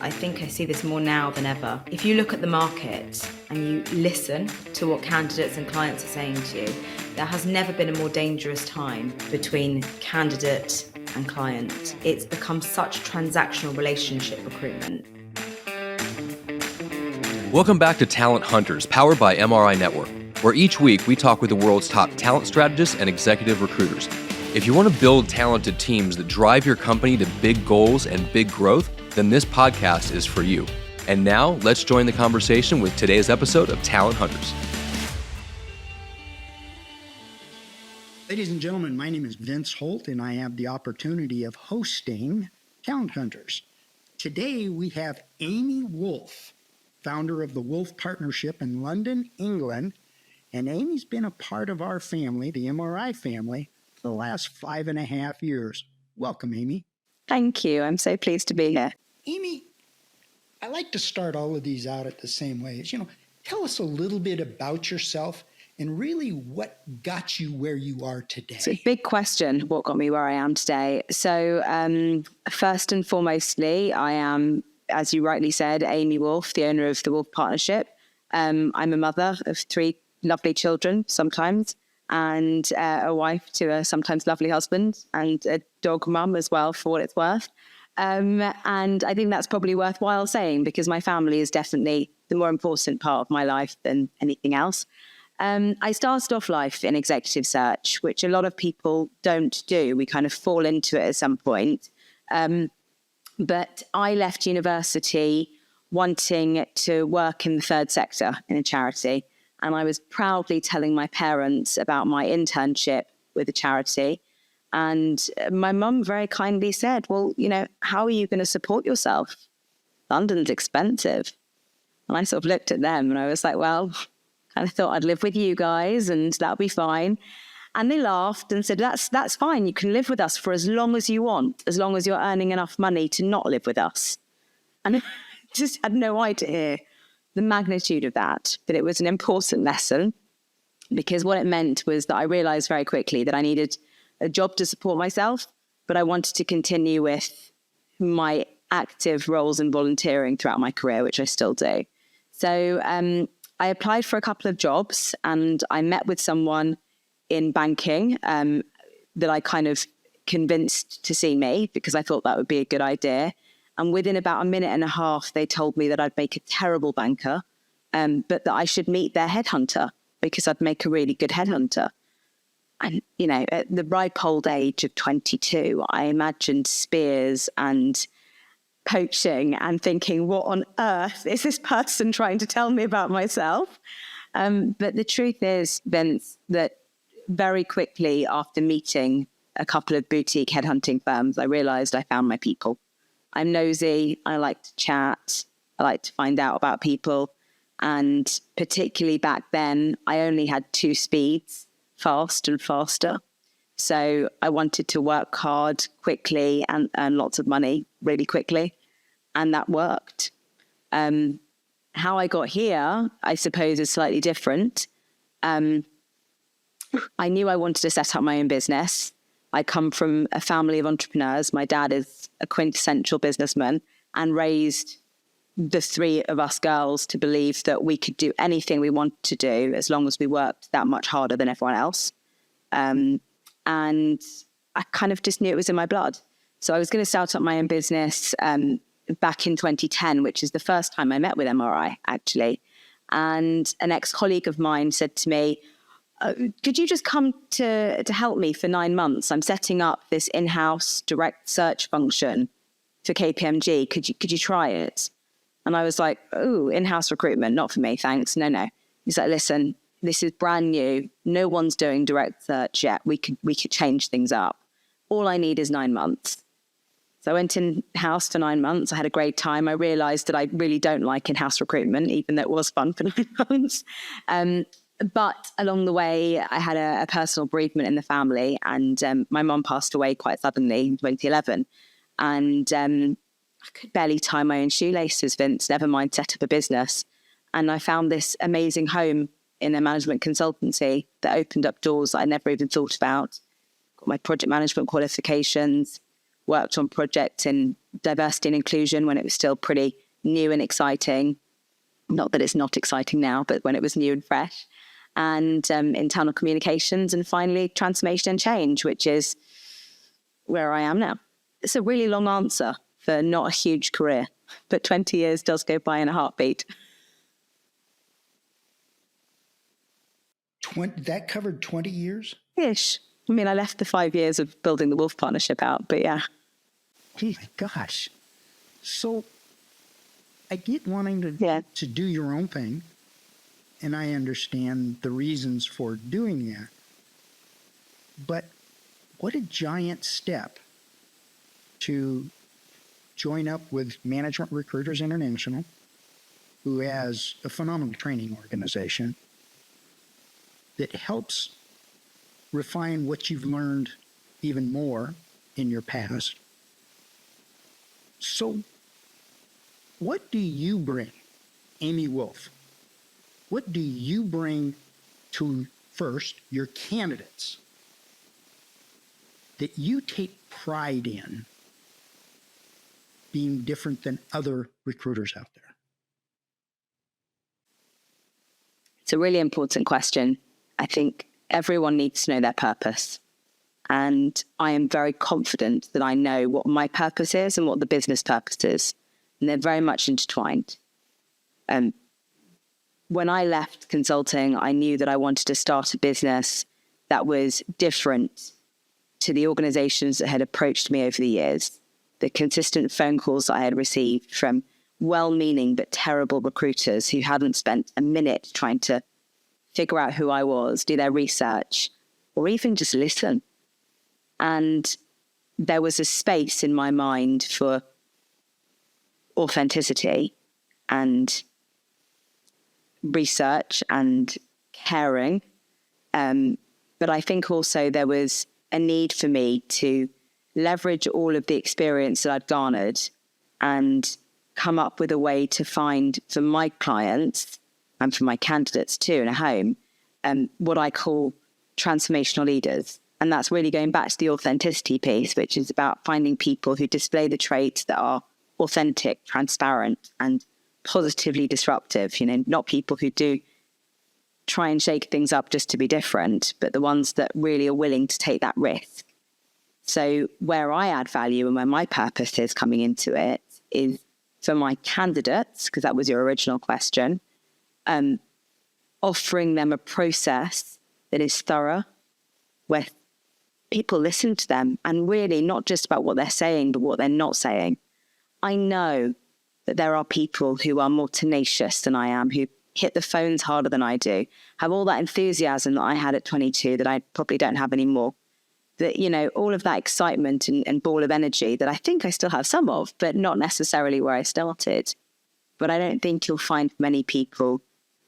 I think I see this more now than ever. If you look at the market and you listen to what candidates and clients are saying to you, there has never been a more dangerous time between candidate and client. It's become such transactional relationship recruitment. Welcome back to Talent Hunters, powered by MRI Network, where each week we talk with the world's top talent strategists and executive recruiters. If you want to build talented teams that drive your company to big goals and big growth, then this podcast is for you. And now, let's join the conversation with today's episode of Talent Hunters. Ladies and gentlemen, my name is Vince Holt, and I have the opportunity of hosting Talent Hunters. Today, we have Amy Woolf, founder of the Woolf Partnership in London, England. And Amy's been a part of our family, the MRI family, for the last 5.5 years. Welcome, Amy. Thank you. I'm so pleased to be here. Amy, I like to start all of these out at the same way. Tell us a little bit about yourself and really what got you where you are today. It's a big question, what got me where I am today. So first and foremostly, I am, as you rightly said, Amy Woolf, the owner of the Woolf Partnership. I'm a mother of 3 lovely children sometimes, and a wife to a sometimes lovely husband, and a dog mum as well, for what it's worth. And I think that's probably worthwhile saying, because my family is definitely the more important part of my life than anything else. I started off life in executive search, which a lot of people don't do. We kind of fall into it at some point. But I left university wanting to work in the third sector in a charity. And I was proudly telling my parents about my internship with a charity. And my mum very kindly said, well, how are you going to support yourself? London's expensive. And I sort of looked at them and I was like, well, kind of thought I'd live with you guys and that'll be fine. And they laughed and said, that's fine. You can live with us for as long as you want, as long as you're earning enough money to not live with us. And I just had no idea the magnitude of that. But it was an important lesson, because what it meant was that I realized very quickly that I needed a job to support myself, but I wanted to continue with my active roles in volunteering throughout my career, which I still do. So I applied for a couple of jobs and I met with someone in banking that I kind of convinced to see me, because I thought that would be a good idea. And within about 1.5 minutes, they told me that I'd make a terrible banker, but that I should meet their headhunter because I'd make a really good headhunter. And, at the ripe old age of 22, I imagined spears and poaching and thinking, what on earth is this person trying to tell me about myself? But the truth is, Vince, that very quickly after meeting a couple of boutique headhunting firms, I realized I found my people. I'm nosy. I like to chat. I like to find out about people. And particularly back then, I only had 2 speeds, fast and faster. So I wanted to work hard quickly and earn lots of money really quickly. And that worked. How I got here, I suppose, is slightly different. I knew I wanted to set up my own business. I come from a family of entrepreneurs. My dad is a quintessential businessman and raised the 3 of us girls to believe that we could do anything we wanted to do as long as we worked that much harder than everyone else. And I kind of just knew it was in my blood. So I was going to start up my own business back in 2010, which is the first time I met with MRI, actually. And an ex-colleague of mine said to me, could you just come to help me for 9 months? I'm setting up this in-house direct search function for KPMG. Could you try it? And I was like, oh, in-house recruitment, not for me, thanks. No. He's like, listen, this is brand new. No one's doing direct search yet. We could change things up. All I need is 9 months. So I went in-house for 9 months. I had a great time. I realized that I really don't like in-house recruitment, even though it was fun for 9 months. But along the way, I had a personal bereavement in the family, and my mum passed away quite suddenly in 2011. And I could barely tie my own shoelaces, Vince, never mind set up a business. And I found this amazing home in a management consultancy that opened up doors that I never even thought about. Got my project management qualifications, worked on projects in diversity and inclusion when it was still pretty new and exciting. Not that it's not exciting now, but when it was new and fresh. And internal communications, and finally transformation and change, which is where I am now. It's a really long answer for not a huge career, but 20 years does go by in a heartbeat. That covered 20 years? Ish. I mean, I left the 5 years of building the Woolf Partnership out, but yeah. Gee, gosh. So I get wanting to do your own thing, and I understand the reasons for doing that. But what a giant step to join up with Management Recruiters International, who has a phenomenal training organization that helps refine what you've learned even more in your past. So what do you bring, Amy Woolf? What do you bring to, first, your candidates that you take pride in being different than other recruiters out there? It's a really important question. I think everyone needs to know their purpose. And I am very confident that I know what my purpose is and what the business purpose is. And they're very much intertwined. When I left consulting, I knew that I wanted to start a business that was different to the organizations that had approached me over the years. The consistent phone calls that I had received from well-meaning but terrible recruiters who hadn't spent a minute trying to figure out who I was, do their research, or even just listen. And there was a space in my mind for authenticity and research and caring. But I think also there was a need for me to leverage all of the experience that I'd garnered and come up with a way to find for my clients and for my candidates too in a home, what I call transformational leaders. And that's really going back to the authenticity piece, which is about finding people who display the traits that are authentic, transparent, and positively disruptive. You know, not people who do try and shake things up just to be different, but the ones that really are willing to take that risk. So where I add value and where my purpose is coming into it is for my candidates, because that was your original question, offering them a process that is thorough, where people listen to them, and really not just about what they're saying, but what they're not saying. I know that there are people who are more tenacious than I am, who hit the phones harder than I do, have all that enthusiasm that I had at 22 that I probably don't have anymore. That, you know, all of that excitement and ball of energy that I think I still have some of, but not necessarily where I started. But I don't think you'll find many people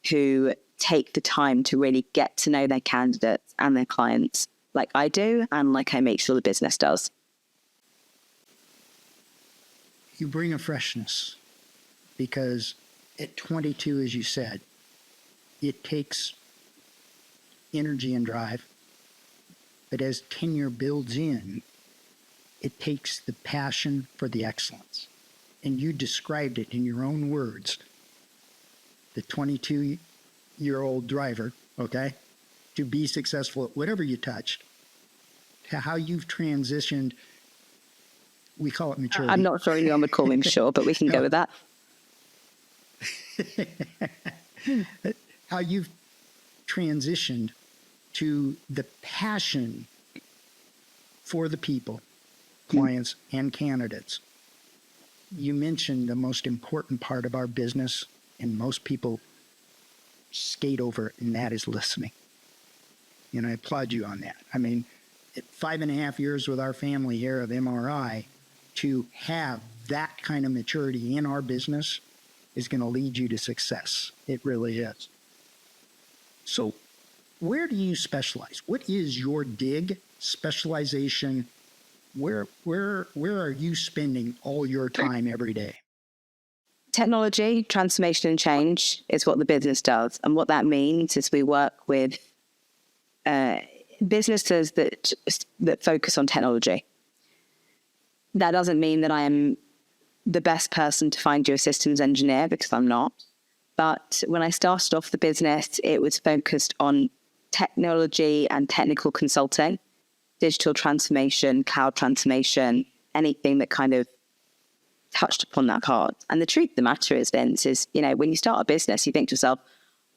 who take the time to really get to know their candidates and their clients like I do, and like I make sure the business does. You bring a freshness, because at 22, as you said, it takes energy and drive. But as tenure builds in, it takes the passion for the excellence. And you described it in your own words. The 22-year-old driver, okay, to be successful at whatever you touched, to how you've transitioned, we call it maturity. I'm not sure anyone would call me mature, but we can go with that. How you've transitioned to the passion for the people, clients, and candidates. You mentioned the most important part of our business, and most people skate over it, and that is listening. And I applaud you on that. I mean, at 5.5 years with our family here of MRI, to have that kind of maturity in our business is going to lead you to success. It really is. So where do you specialize? What is your dig, specialization? Where are you spending all your time every day? Technology, transformation and change is what the business does. And what that means is we work with businesses that focus on technology. That doesn't mean that I am the best person to find you a systems engineer, because I'm not. But when I started off the business, it was focused on technology and technical consulting, digital transformation, cloud transformation, anything that kind of touched upon that part. And the truth of the matter is, Vince, is, you know, when you start a business, you think to yourself,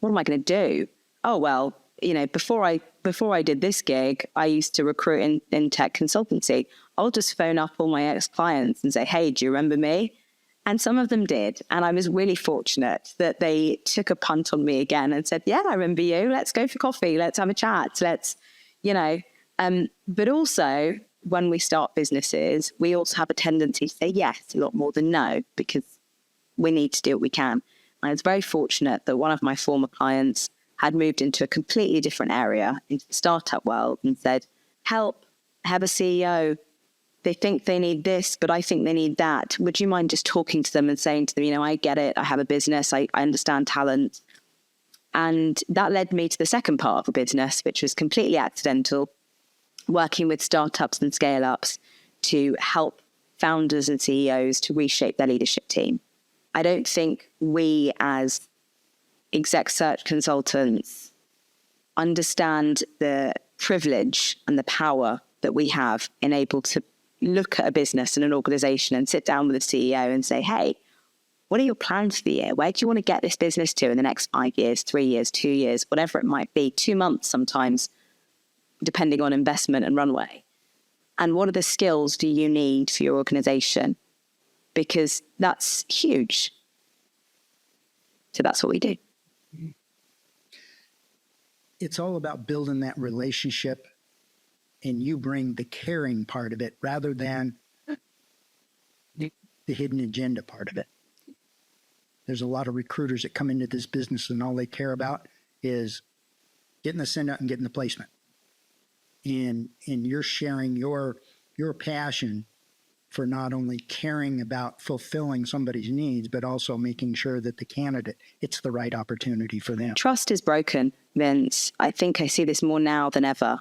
what am I going to do? Oh, well, you know, before I did this gig, I used to recruit in tech consultancy. I'll just phone up all my ex-clients and say, hey, do you remember me? And some of them did. And I was really fortunate that they took a punt on me again and said, yeah, I remember you. Let's go for coffee. Let's have a chat. Let's, you know, but also when we start businesses, we also have a tendency to say yes a lot more than no, because we need to do what we can. I was very fortunate that one of my former clients had moved into a completely different area, into the startup world, and said, help, I have a CEO. They think they need this, but I think they need that. Would you mind just talking to them and saying to them, you know, I get it. I have a business. I understand talent. And that led me to the second part of the business, which was completely accidental, working with startups and scale-ups to help founders and CEOs to reshape their leadership team. I don't think we as exec search consultants understand the privilege and the power that we have in able to look at a business and an organization and sit down with a CEO and say, hey, what are your plans for the year? Where do you want to get this business to in the next 5 years, 3 years, 2 years, whatever it might be, 2 months sometimes, depending on investment and runway? And what are the skills do you need for your organization? Because that's huge. So that's what we do. It's all about building that relationship, and you bring the caring part of it rather than the hidden agenda part of it. There's a lot of recruiters that come into this business and all they care about is getting the send out and getting the placement. And you're sharing your passion for not only caring about fulfilling somebody's needs, but also making sure that the candidate, it's the right opportunity for them. Trust is broken, Vince. I think I see this more now than ever.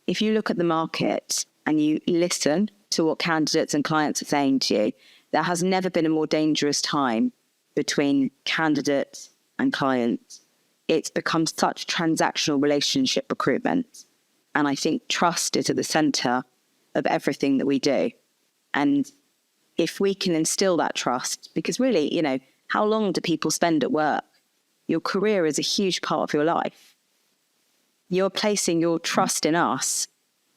If you look at the market and you listen to what candidates and clients are saying to you, there has never been a more dangerous time between candidate and client. It's become such transactional relationship recruitment. And I think trust is at the center of everything that we do. And if we can instill that trust, because really, you know, how long do people spend at work? Your career is a huge part of your life. You're placing your trust in us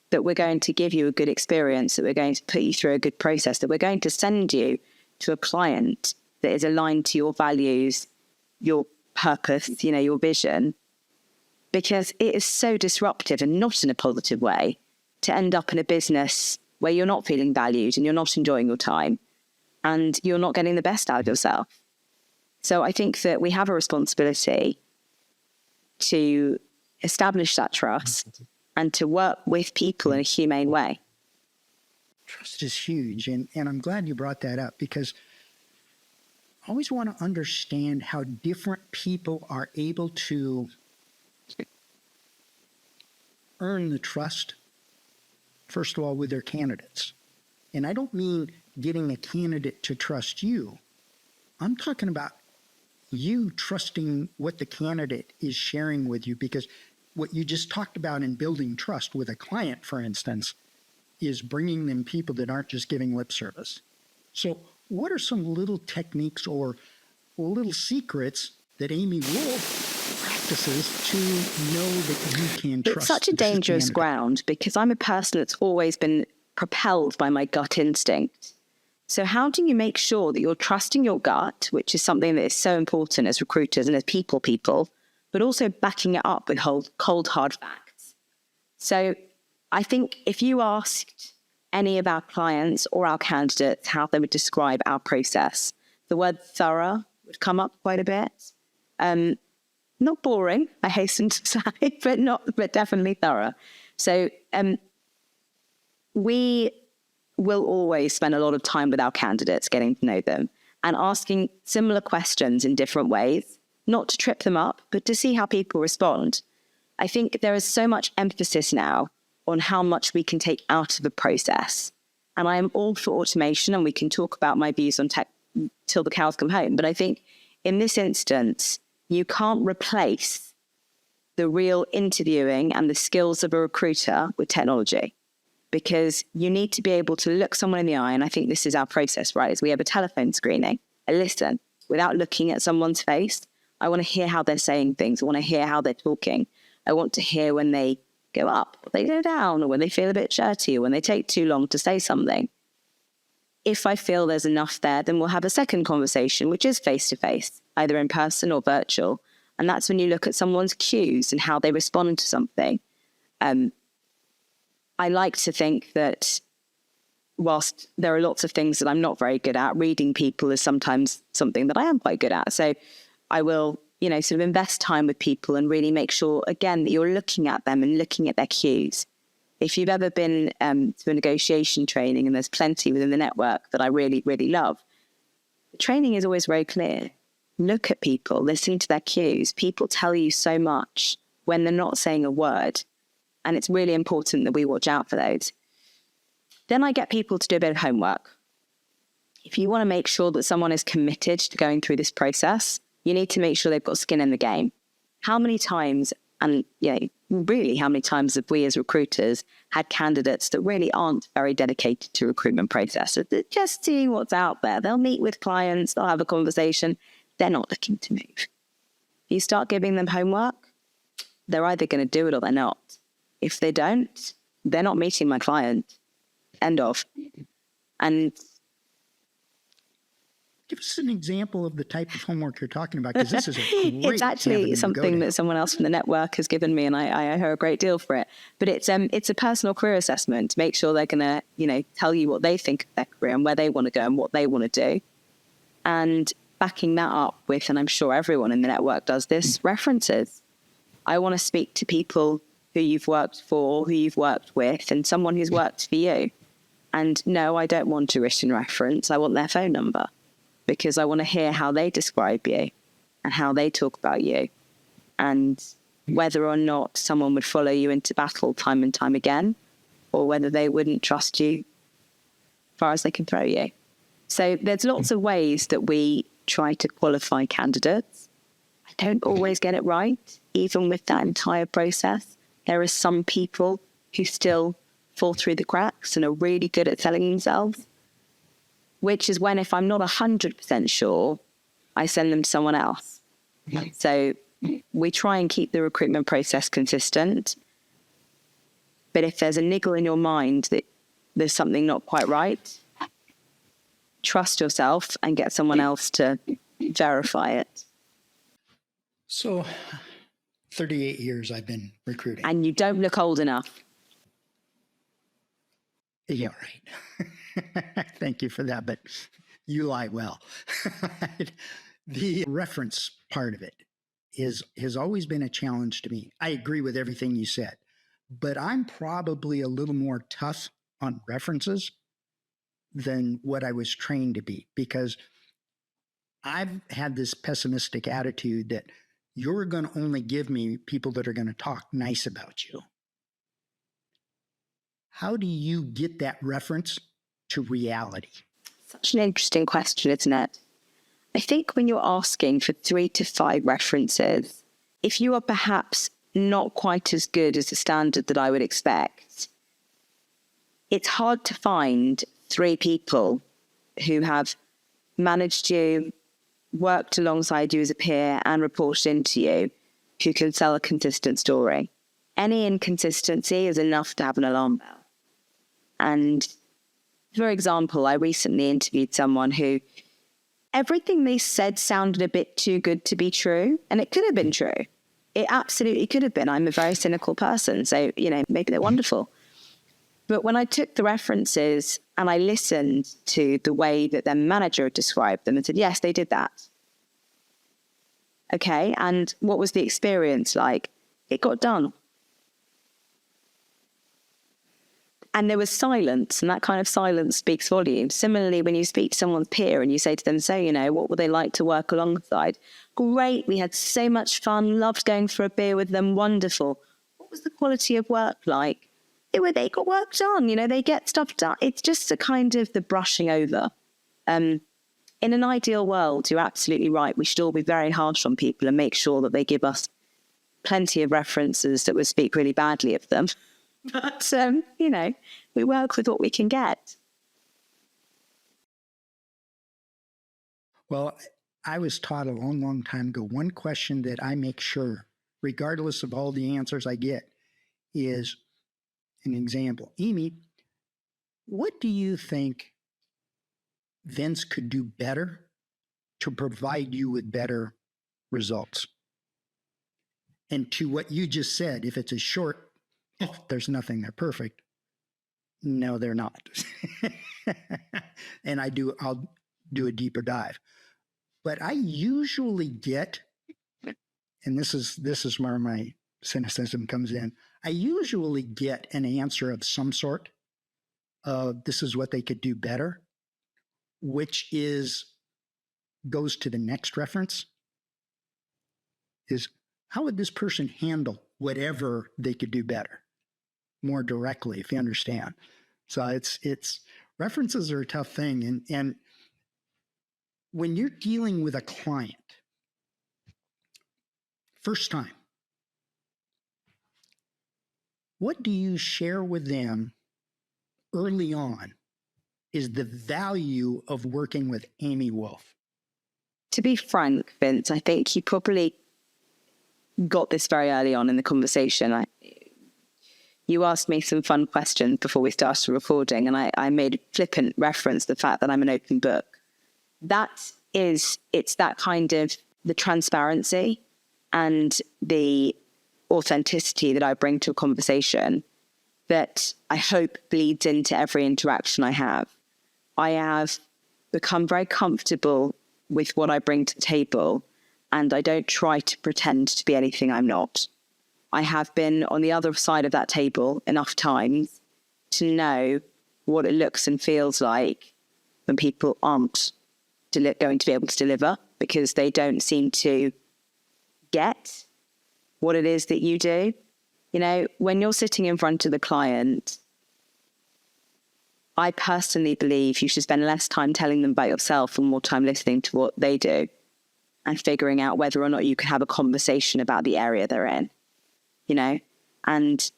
that we're going to give you a good experience, that we're going to put you through a good process, that we're going to send you to a client that is aligned to your values, your purpose, you know, your vision, because it is so disruptive, and not in a positive way, to end up in a business where you're not feeling valued and you're not enjoying your time and you're not getting the best out of yourself. So I think that we have a responsibility to establish that trust and to work with people in a humane way. Trust is huge. And I'm glad you brought that up, because I always want to understand how different people are able to earn the trust, first of all, with their candidates. And I don't mean getting a candidate to trust you. I'm talking about you trusting what the candidate is sharing with you, because what you just talked about in building trust with a client, for instance, is bringing them people that aren't just giving lip service. So what are some little techniques or little secrets that Amy Woolf practices to know that you can trust? It's such a dangerous ground, because I'm a person that's always been propelled by my gut instinct. So how do you make sure that you're trusting your gut, which is something that is so important as recruiters and as people, but also backing it up with cold, hard facts? So I think if you asked any of our clients or our candidates how they would describe our process, the word thorough would come up quite a bit. Not boring, I hasten to say, but definitely thorough. So we will always spend a lot of time with our candidates, getting to know them and asking similar questions in different ways, not to trip them up, but to see how people respond. I think there is so much emphasis now on how much we can take out of the process. And I am all for automation, and we can talk about my views on tech till the cows come home. But I think in this instance, you can't replace the real interviewing and the skills of a recruiter with technology, because you need to be able to look someone in the eye. And I think this is our process, right? Is we have a telephone screening. I listen without looking at someone's face. I want to hear how they're saying things. I want to hear how they're talking. I want to hear when they go up, or they go down, or when they feel a bit shirty, or when they take too long to say something. If I feel there's enough there, then we'll have a second conversation, which is face-to-face, either in person or virtual. And that's when you look at someone's cues and how they respond to something. I like to think that whilst there are lots of things that I'm not very good at, reading people is sometimes something that I am quite good at. So I will, sort of invest time with people and really make sure, again, that you're looking at them and looking at their cues. If you've ever been to a negotiation training, and there's plenty within the network that I really, really love, the training is always very clear. Look at people, listen to their cues. People tell you so much when they're not saying a word. And it's really important that we watch out for those. Then I get people to do a bit of homework. If you want to make sure that someone is committed to going through this process, you need to make sure they've got skin in the game. How many times, and really how many times have we as recruiters had candidates that really aren't very dedicated to recruitment process? So they're just seeing what's out there. They'll meet with clients, they'll have a conversation. They're not looking to move. You start giving them homework, they're either going to do it or they're not. If they don't, they're not meeting my client. End of. And give us an example of the type of homework you're talking about, because this is a great it's actually something that someone else from the network has given me, and I owe her a great deal for it. But it's a personal career assessment to make sure they're going to, tell you what they think of their career and where they want to go and what they want to do. And backing that up with, and I'm sure everyone in the network does this, references. I want to speak to people who you've worked for, who you've worked with, and someone who's worked for you. And no, I don't want a written reference. I want their phone number, because I want to hear how they describe you and how they talk about you, and whether or not someone would follow you into battle time and time again, or whether they wouldn't trust you as far as they can throw you. So there's lots of ways that we try to qualify candidates. I don't always get it right, even with that entire process. There are some people who still fall through the cracks and are really good at selling themselves, which is when, if I'm not 100% sure, I send them to someone else. So we try and keep the recruitment process consistent. But if there's a niggle in your mind that there's something not quite right, trust yourself and get someone else to verify it. So 38 years I've been recruiting. And you don't look old enough. Yeah, right. Thank you for that, but you lie well. The reference part of it has always been a challenge to me. I agree with everything you said, but I'm probably a little more tough on references than what I was trained to be, because I've had this pessimistic attitude that you're going to only give me people that are going to talk nice about you. How do you get that reference to reality? Such an interesting question, isn't it? I think when you're asking for 3 to 5 references, if you are perhaps not quite as good as the standard that I would expect, it's hard to find 3 people who have managed you, worked alongside you as a peer, and reported into you, who can sell a consistent story. Any inconsistency is enough to have an alarm bell. And for example, I recently interviewed someone who everything they said sounded a bit too good to be true. And it could have been true. It absolutely could have been. I'm a very cynical person, so, maybe they're wonderful. But when I took the references and I listened to the way that their manager described them and said, yes, they did that. Okay, and what was the experience like? It got done. And there was silence, and that kind of silence speaks volumes. Similarly, when you speak to someone's peer and you say to them, so, what would they like to work alongside? Great, we had so much fun, loved going for a beer with them, wonderful. What was the quality of work like? they got work done, they get stuff done. It's just a kind of the brushing over. In an ideal world, you're absolutely right. We should all be very harsh on people and make sure that they give us plenty of references that would speak really badly of them. But, we work with what we can get. Well, I was taught a long, long time ago, one question that I make sure, regardless of all the answers I get, is an example. Amy, what do you think Vince could do better to provide you with better results? And to what you just said, if it's a short, there's nothing, they're perfect. No, they're not. And I'll do a deeper dive. But I usually get, and this is where my cynicism comes in, I usually get an answer of some sort of this is what they could do better, which goes to the next reference, is how would this person handle whatever they could do better more directly, if you understand. So it's references are a tough thing. And when you're dealing with a client, first time, what do you share with them early on is the value of working with Amy Woolf? To be frank, Vince, I think you probably got this very early on in the conversation. You asked me some fun questions before we started recording, and I made a flippant reference to the fact that I'm an open book. It's that kind of the transparency and the authenticity that I bring to a conversation that I hope bleeds into every interaction I have. I have become very comfortable with what I bring to the table, and I don't try to pretend to be anything I'm not. I have been on the other side of that table enough times to know what it looks and feels like when people aren't going to be able to deliver because they don't seem to get what it is that you do. When you're sitting in front of the client, I personally believe you should spend less time telling them about yourself and more time listening to what they do and figuring out whether or not you can have a conversation about the area they're in, And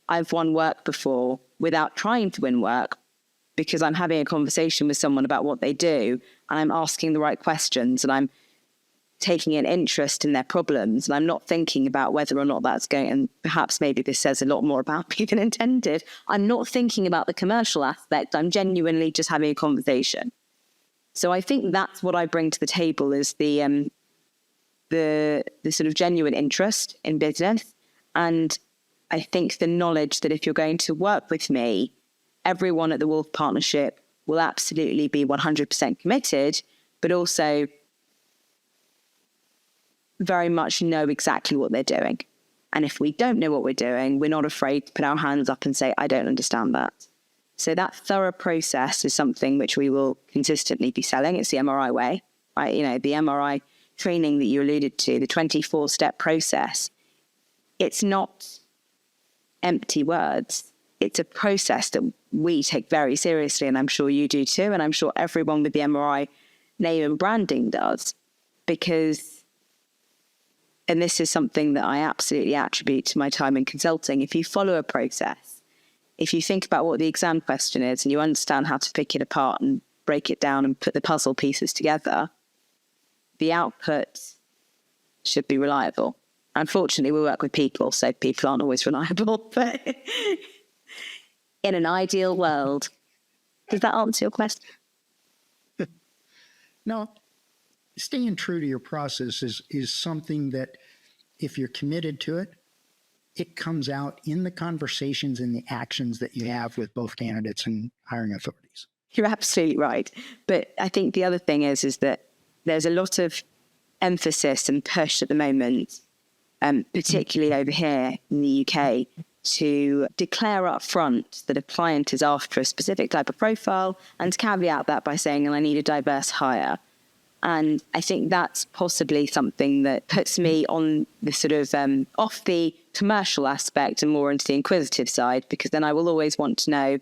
I've won work before without trying to win work because I'm having a conversation with someone about what they do and I'm asking the right questions and I'm taking an interest in their problems and I'm not thinking about whether or not that's going, and perhaps maybe this says a lot more about me than intended. I'm not thinking about the commercial aspect. I'm genuinely just having a conversation. So I think that's what I bring to the table is the sort of genuine interest in business. And I think the knowledge that if you're going to work with me, everyone at the Woolf Partnership will absolutely be 100% committed, but also very much know exactly what they're doing. And if we don't know what we're doing, we're not afraid to put our hands up and say, I don't understand that. So that thorough process is something which we will consistently be selling. It's the MRI way, right? The MRI training that you alluded to, the 24-step process. It's not empty words. It's a process that we take very seriously, and I'm sure you do too, and I'm sure everyone with the MRI name and branding does, because, and this is something that I absolutely attribute to my time in consulting, if you follow a process, if you think about what the exam question is and you understand how to pick it apart and break it down and put the puzzle pieces together, the output should be reliable. Unfortunately, we work with people, so people aren't always reliable. But in an ideal world, does that answer your question? No, staying true to your process is something that if you're committed to it, it comes out in the conversations and the actions that you have with both candidates and hiring authorities. You're absolutely right. But I think the other thing is that there's a lot of emphasis and push at the moment, particularly over here in the UK, to declare up front that a client is after a specific type of profile and to caveat that by saying, well, I need a diverse hire. And I think that's possibly something that puts me on the sort of off the commercial aspect and more into the inquisitive side, because then I will always want to know,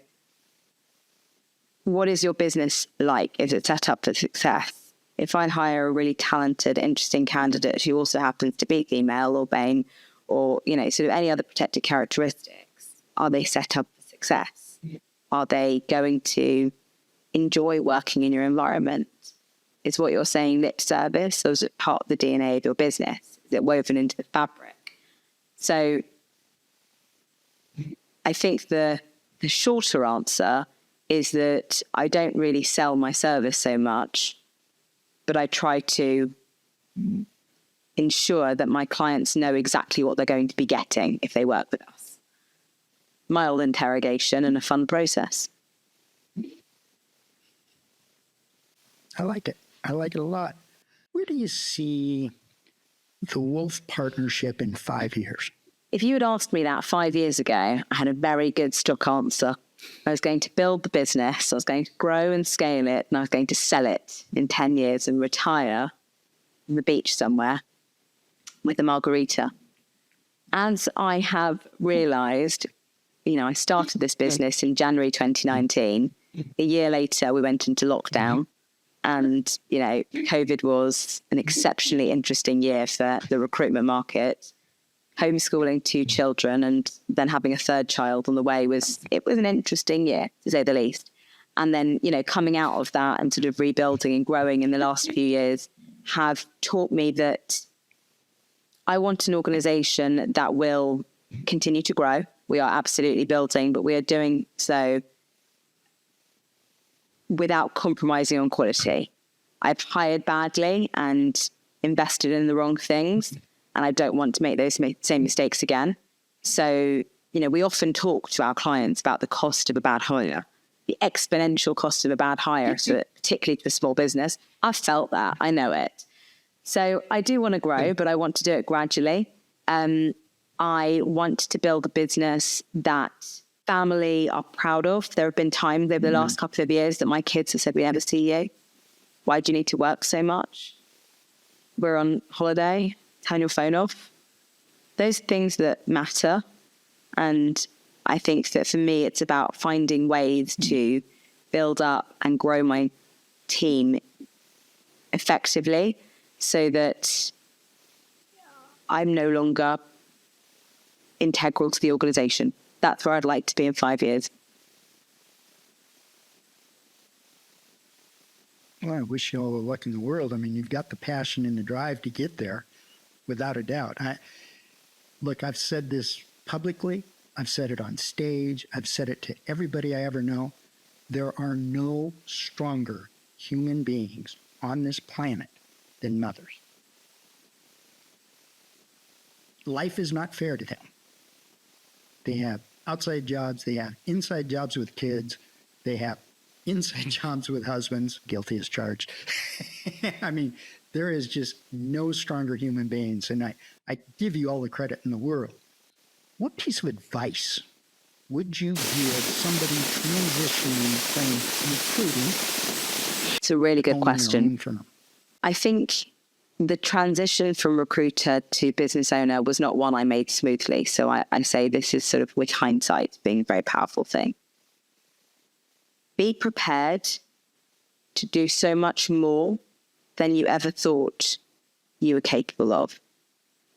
what is your business like? Is it set up for success? If I hire a really talented, interesting candidate who also happens to be female or BAME or, sort of any other protected characteristics, are they set up for success? Are they going to enjoy working in your environment? Is what you're saying lip service, or is it part of the DNA of your business? Is it woven into the fabric? So I think the shorter answer is that I don't really sell my service so much, but I try to ensure that my clients know exactly what they're going to be getting if they work with us. Mild interrogation and a fun process. I like it. I like it a lot. Where do you see the Woolf Partnership in 5 years? If you had asked me that 5 years ago, I had a very good stock answer. I was going to build the business, I was going to grow and scale it, and I was going to sell it in 10 years and retire on the beach somewhere with a margarita. As I have realised, I started this business in January 2019. A year later, we went into lockdown. And, COVID was an exceptionally interesting year for the recruitment market. Homeschooling 2 children and then having a 3rd child on the way was an interesting year, to say the least. And then, coming out of that and sort of rebuilding and growing in the last few years have taught me that I want an organization that will continue to grow. We are absolutely building, but we are doing so without compromising on quality. I've hired badly and invested in the wrong things, and I don't want to make those same mistakes again. So, we often talk to our clients about the cost of a bad hire, the exponential cost of a bad hire, so particularly to a small business. I've felt that. I know it. So I do want to grow, but I want to do it gradually. I want to build a business that family are proud of. There have been times over the last couple of years that my kids have said, "We never see you. Why do you need to work so much? We're on holiday. Turn your phone off." Those are things that matter. And I think that for me, it's about finding ways to build up and grow my team effectively so that I'm no longer integral to the organization. That's where I'd like to be in 5 years. Well, I wish you all the luck in the world. I mean, you've got the passion and the drive to get there, without a doubt. Look, I've said this publicly. I've said it on stage. I've said it to everybody I ever know. There are no stronger human beings on this planet than mothers. Life is not fair to them. They have outside jobs. They have inside jobs with kids. They have inside jobs with husbands. Guilty as charged. I mean, there is just no stronger human beings. And I give you all the credit in the world. What piece of advice would you give somebody transitioning from recruiting? It's a really good question. I think the transition from recruiter to business owner was not one I made smoothly. So I say this is sort of with hindsight being a very powerful thing. Be prepared to do so much more than you ever thought you were capable of.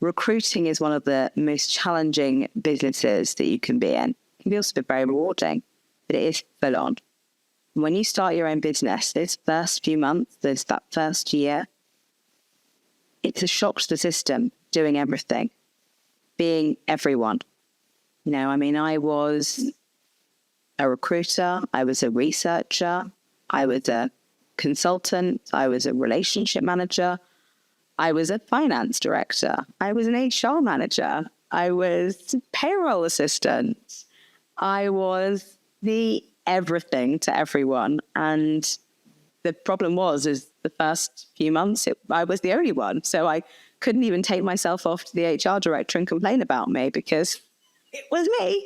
Recruiting is one of the most challenging businesses that you can be in. It can be also very rewarding, but it is full on. When you start your own business, those first few months, that first year, it's a shock to the system, doing everything, being everyone. I was a recruiter, I was a researcher, I was a consultant, I was a relationship manager, I was a finance director, I was an HR manager, I was payroll assistant, I was the everything to everyone. And the problem is the first few months, I was the only one. So I couldn't even take myself off to the HR director and complain about me because it was me.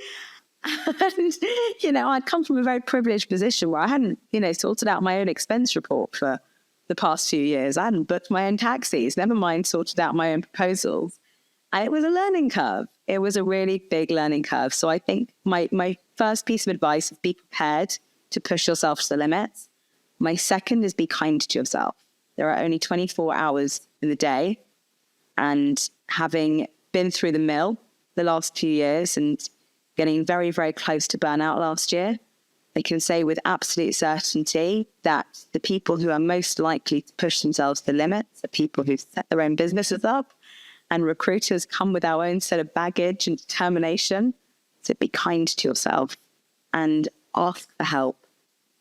And, I'd come from a very privileged position where I hadn't, sorted out my own expense report for the past few years. I hadn't booked my own taxis, never mind sorted out my own proposals. And it was a learning curve. It was a really big learning curve. So I think my first piece of advice is be prepared to push yourself to the limits. My second is be kind to yourself. There are only 24 hours in the day. And having been through the mill the last few years and getting very, very close to burnout last year, I can say with absolute certainty that the people who are most likely to push themselves to the limits are people who've set their own businesses up, and recruiters come with our own set of baggage and determination. So be kind to yourself and ask for help.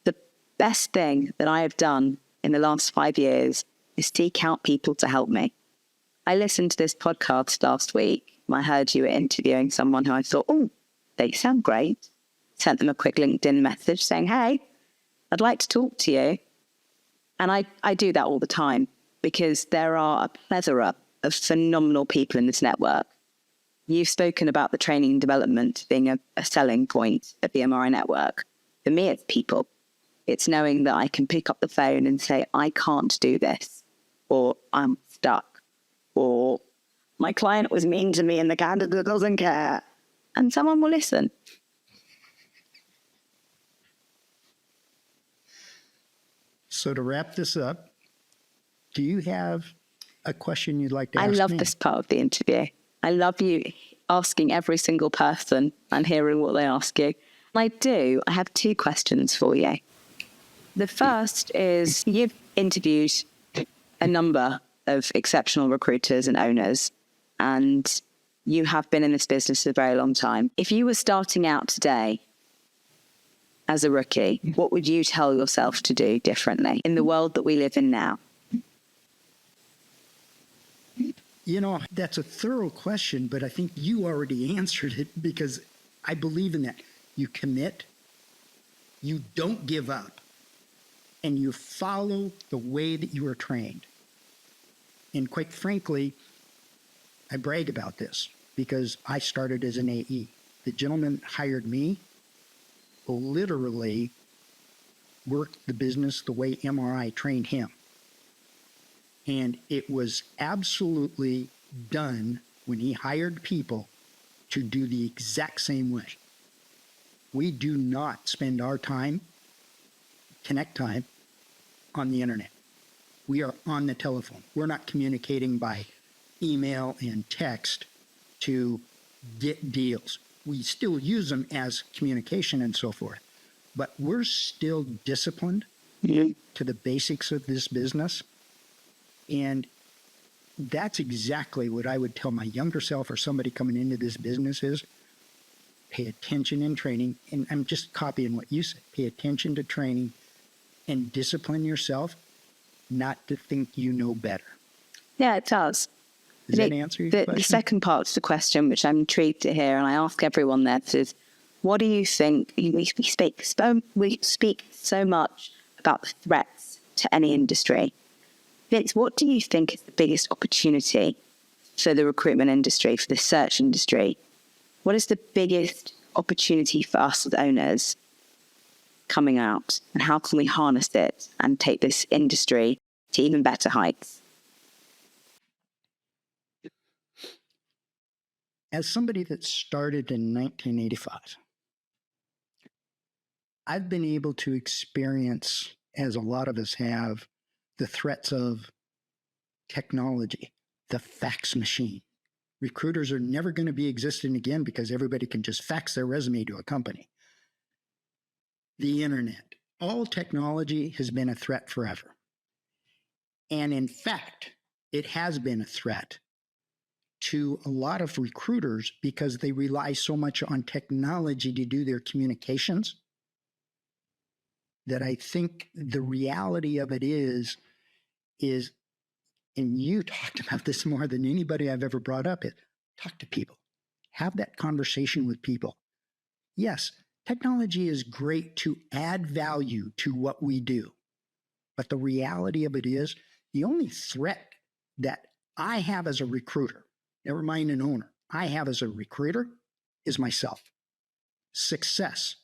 The best thing that I have done in the last 5 years is seek out people to help me. I listened to this podcast last week. I heard you were interviewing someone who I thought, oh, they sound great. Sent them a quick LinkedIn message saying, hey, I'd like to talk to you. And I do that all the time because there are a plethora of phenomenal people in this network. You've spoken about the training and development being a selling point of the MRI network. For me, it's people. It's knowing that I can pick up the phone and say, I can't do this, or I'm stuck, or my client was mean to me and the candidate doesn't care. And someone will listen. So to wrap this up, do you have a question you'd like to ask me? I love this part of the interview. I love you asking every single person and hearing what they ask you. And I do. I have 2 questions for you. The first is, you've interviewed a number of exceptional recruiters and owners, and you have been in this business a very long time. If you were starting out today as a rookie, what would you tell yourself to do differently in the world that we live in now? You know, that's a thorough question, but I think you already answered it because I believe in that. You commit, you don't give up, and you follow the way that you were trained. And quite frankly, I brag about this because I started as an AE. The gentleman hired me, literally worked the business the way MRI trained him. And it was absolutely done when he hired people to do the exact same way. We do not spend our time, connect time, on the internet. We are on the telephone. We're not communicating by email and text to get deals. We still use them as communication and so forth, but we're still disciplined to the basics of this business. And that's exactly what I would tell my younger self or somebody coming into this business is pay attention in training. And I'm just copying what you said. Pay attention to training and discipline yourself not to think you know better. Yeah, it does. Does that answer your question? The second part of the question, which I'm intrigued to hear, and I ask everyone that, is what do you think? We speak so much about the threats to any industry. Vince, what do you think is the biggest opportunity for the recruitment industry, for the search industry? What is the biggest opportunity for us as owners coming out, and how can we harness it and take this industry to even better heights? As somebody that started in 1985, I've been able to experience, as a lot of us have, the threats of technology, the fax machine. Recruiters are never going to be existent again because everybody can just fax their resume to a company. The internet, all technology has been a threat forever. And in fact, it has been a threat to a lot of recruiters because they rely so much on technology to do their communications that I think the reality of it is, and you talked about this more than anybody I've ever brought up, is talk to people. Have that conversation with people. Yes, technology is great to add value to what we do. But the reality of it is, the only threat that I have as a recruiter, never mind an owner, I have as a recruiter is myself. Success.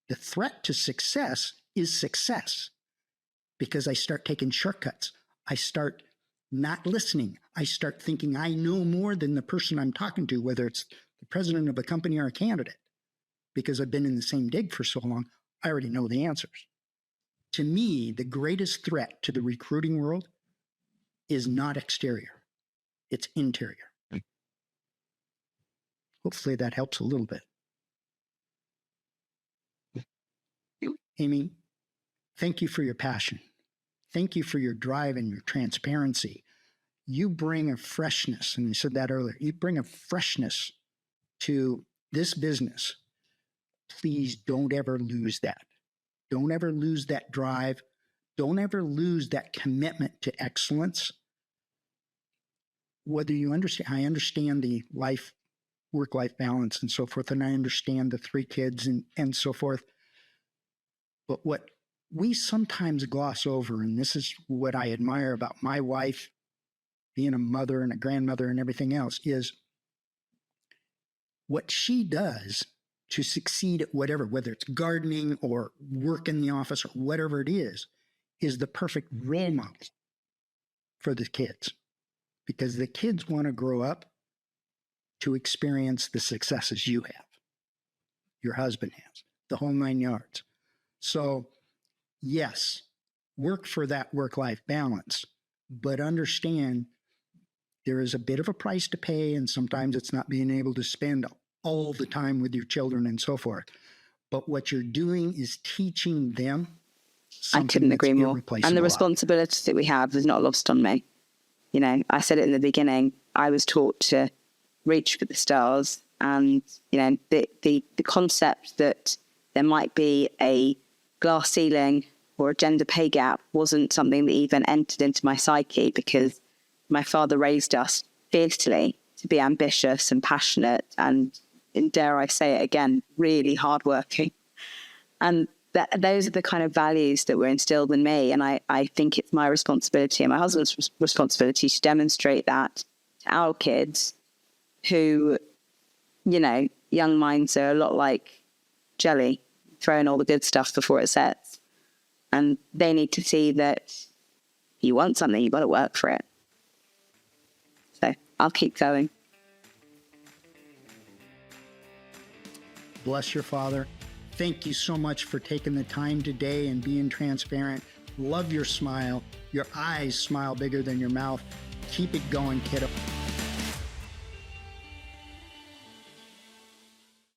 The threat to success is success because I start taking shortcuts. I start not listening. I start thinking I know more than the person I'm talking to, whether it's the president of a company or a candidate, because I've been in the same dig for so long, I already know the answers. To me, the greatest threat to the recruiting world is not exterior, it's interior. Hopefully that helps a little bit. Amy, thank you for your passion. Thank you for your drive and your transparency. You bring a freshness, and you said that earlier, you bring a freshness to this business. Please don't ever lose that. Don't ever lose that drive. Don't ever lose that commitment to excellence. Whether you understand, I understand the work-life balance and so forth, and I understand the 3 kids and so forth. But what we sometimes gloss over, and this is what I admire about my wife, being a mother and a grandmother and everything else, is what she does to succeed at whatever, whether it's gardening or work in the office or whatever it is the perfect role model for the kids. Because the kids want to grow up to experience the successes you have, your husband has, the whole 9 yards. So, yes, work for that work-life balance, but understand there is a bit of a price to pay, and sometimes it's not being able to spend all the time with your children and so forth. But what you're doing is teaching them something I couldn't agree more. And the responsibility that we have is not lost on me. You know, I said it in the beginning, I was taught to reach for the stars, and, you know, the concept that there might be a glass ceiling or a gender pay gap wasn't something that even entered into my psyche, because my father raised us fiercely to be ambitious and passionate and dare I say it again, really hardworking. And those are the kind of values that were instilled in me. And I think it's my responsibility and my husband's responsibility to demonstrate that to our kids who, you know, young minds are a lot like jelly, throwing all the good stuff before it sets. And they need to see that if you want something, you've got to work for it. So I'll keep going. Bless your father. Thank you so much for taking the time today and being transparent. Love your smile. Your eyes smile bigger than your mouth. Keep it going, kiddo.